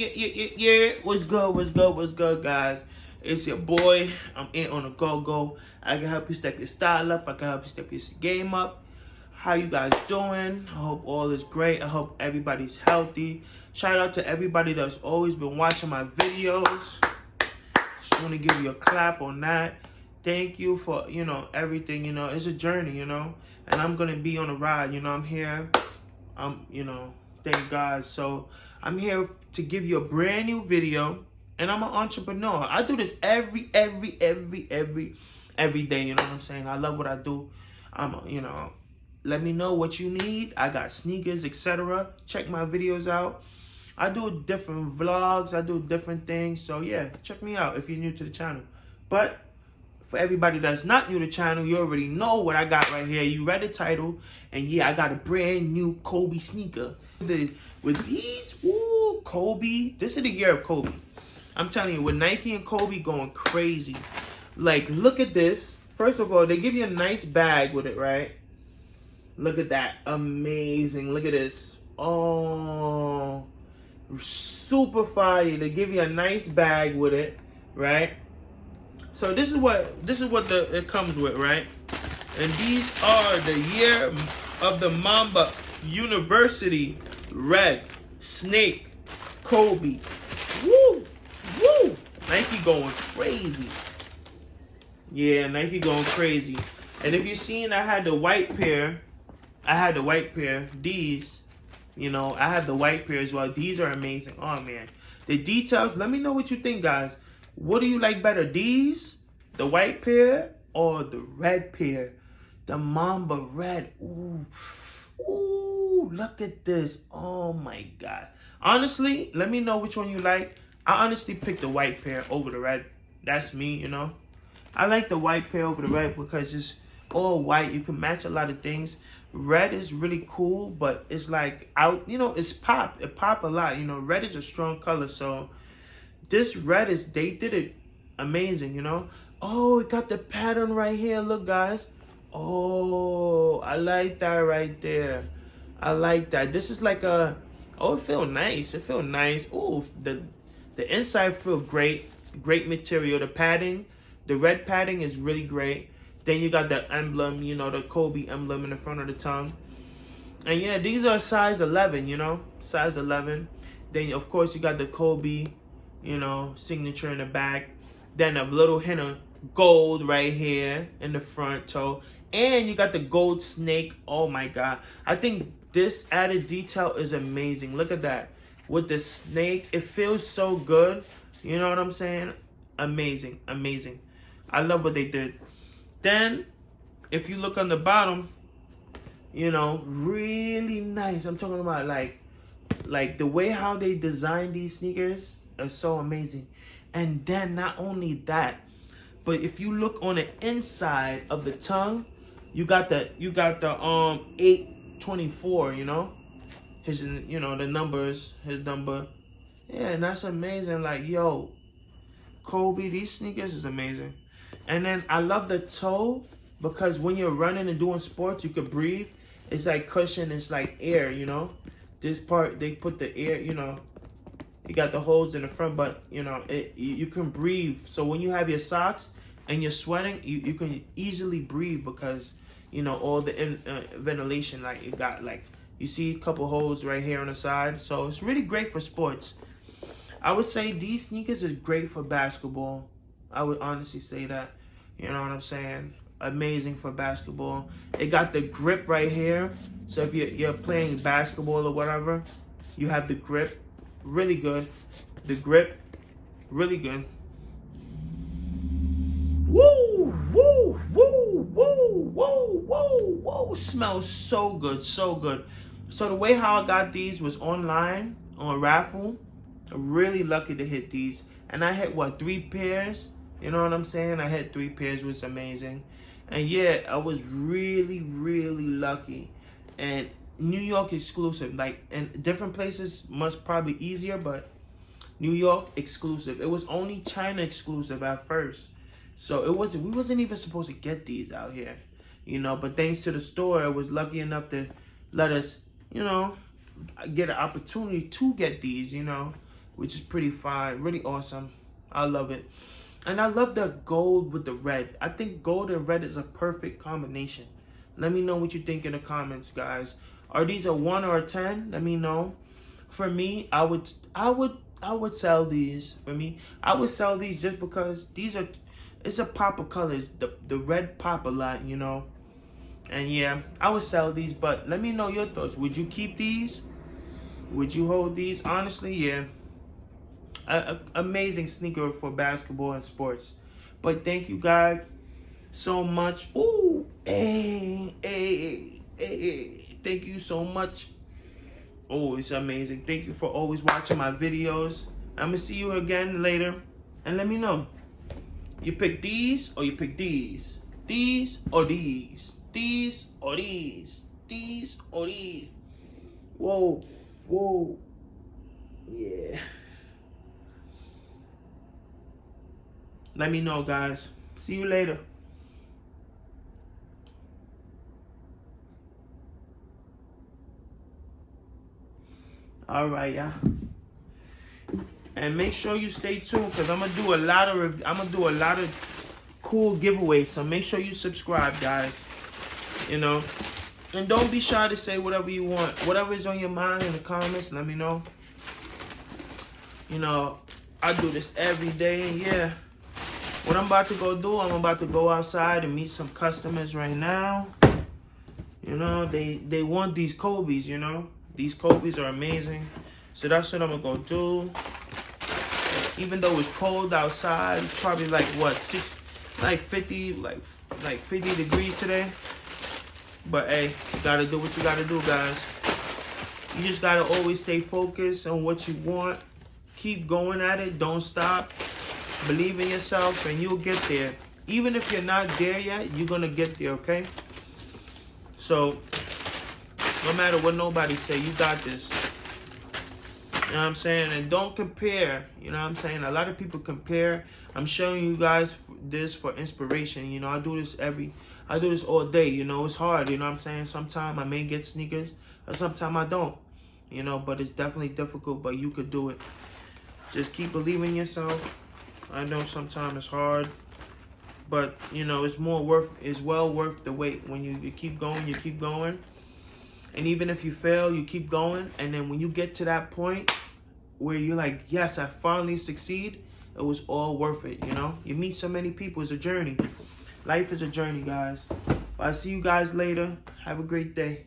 Yeah. What's good, guys? It's your boy. I'm in on the go. I can help you step your style up. I can help you step your game up. How you guys doing? I hope all is great. I hope everybody's healthy. Shout out to everybody that's always been watching my videos. Just want to give you a clap on that. Thank you for, everything, it's a journey, and I'm going to be on a ride, I'm here. Thank God. So I'm here to give you a brand new video, and I'm an entrepreneur. I do this every day, you know what I'm saying? I love what I do. Let me know what you need. I got sneakers, etc. Check my videos out. I do different vlogs. I do different things. So yeah, check me out if you're new to the channel. But for everybody that's not new to the channel, you already know what I got right here. You read the title. And yeah, I got a brand new Kobe sneaker. With these, Kobe. This is the year of Kobe. I'm telling you, with Nike and Kobe going crazy. Like, look at this. First of all, they give you a nice bag with it, right? Look at that. Amazing. Look at this. Oh, super fire. They give you a nice bag with it, right? So this is what it comes with, right? And these are the year of the Mamba University Red Snake Kobe. Woo! Nike going crazy. Yeah, Nike going crazy. And if you've seen, I had the white pair. These, I have the white pair as well. These are amazing. Oh, man. The details, let me know what you think, guys. What do you like better? These, the white pair, or the red pair? The Mamba red. Ooh, look at this. Oh, my God. Honestly, let me know which one you like. I honestly picked the white pair over the red. That's me, I like the white pair over the red because it's all white. You can match a lot of things. Red is really cool, but it's like out, it's pop. It pop a lot. Red is a strong color. So this red they did it amazing, Oh, it got the pattern right here. Look, guys. Oh, I like that right there. I like that. This is like it feel nice. It feel nice. Oh, the inside feel great. Great material. The red padding is really great. Then you got the emblem, the Kobe emblem in the front of the tongue. And yeah, these are size 11, size 11. Then, of course, you got the Kobe, signature in the back. Then a little hint of gold right here in the front toe. And you got the gold snake. Oh, my God. I think this added detail is amazing. Look at that. With the snake, it feels so good. You know what I'm saying? Amazing. I love what they did. Then, if you look on the bottom, really nice. I'm talking about like the way how they designed these sneakers are so amazing. And then not only that, but if you look on the inside of the tongue, you got the 824, his the numbers, his number. Yeah, and that's amazing. Like, yo, Kobe, these sneakers is amazing. And then I love the toe because when you're running and doing sports, you could breathe. It's like cushion. It's like air, This part, they put the air, you got the holes in the front, but, you can breathe. So when you have your socks and you're sweating, you can easily breathe because, all the ventilation, like you got, like, you see a couple holes right here on the side. So it's really great for sports. I would say these sneakers is great for basketball. I would honestly say that. You know what I'm saying? Amazing for basketball. It got the grip right here. So if you're playing basketball or whatever, you have the grip. Really good. The grip, really good. Woo! Smells so good. So the way how I got these was online on raffle. I'm really lucky to hit these. And I hit, 3 pairs? You know what I'm saying? I hit 3 pairs, which was amazing. And yeah, I was really lucky. And New York exclusive. Like, in different places, must probably easier, but New York exclusive. It was only China exclusive at first. So we wasn't even supposed to get these out here. But thanks to the store, it was lucky enough to let us, get an opportunity to get these, which is pretty fine, really awesome. I love it. And I love the gold with the red. I think gold and red is a perfect combination. Let me know what you think in the comments, guys. Are these a 1 or a 10? Let me know. For me, I would sell these. For me, I would sell these just because these are, it's a pop of colors. The red pop a lot, you know. And yeah, I would sell these, but let me know your thoughts. Would you keep these? Would you hold these? Honestly, yeah. Amazing sneaker for basketball and sports. But thank you guys so much. Ooh, hey. Thank you so much. Oh, it's amazing. Thank you for always watching my videos. I'm gonna see you again later. And let me know. You pick these or you pick these? These or these? These or these? These or these? Whoa. Yeah. Let me know, guys. See you later. All right, y'all. And make sure you stay tuned because I'm gonna do a lot of cool giveaways. So make sure you subscribe, guys. You know, and don't be shy to say whatever you want, whatever is on your mind in the comments. Let me know. You know, I do this every day. Yeah. What I'm about to go do, I'm about to go outside and meet some customers right now. You know, they want these Kobe's, you know. These Kobe's are amazing. So that's what I'm gonna go do. Even though it's cold outside, it's probably like what, 50 degrees today. But hey, you gotta do what you gotta do, guys. You just gotta always stay focused on what you want. Keep going at it, don't stop. Believe in yourself and you'll get there. Even if you're not there yet, you're gonna get there, okay? So, no matter what nobody say, you got this. You know what I'm saying? And don't compare. You know what I'm saying? A lot of people compare. I'm showing you guys this for inspiration. You know, I do this all day. You know, it's hard. You know what I'm saying? Sometimes I may get sneakers, or sometimes I don't. You know, but it's definitely difficult, but you could do it. Just keep believing in yourself. I know sometimes it's hard, but you know, it's well worth the wait. When you keep going, you keep going. And even if you fail, you keep going. And then when you get to that point where you're like, yes, I finally succeed, it was all worth it, you know? You meet so many people. It's a journey. Life is a journey, guys. I'll see you guys later. Have a great day.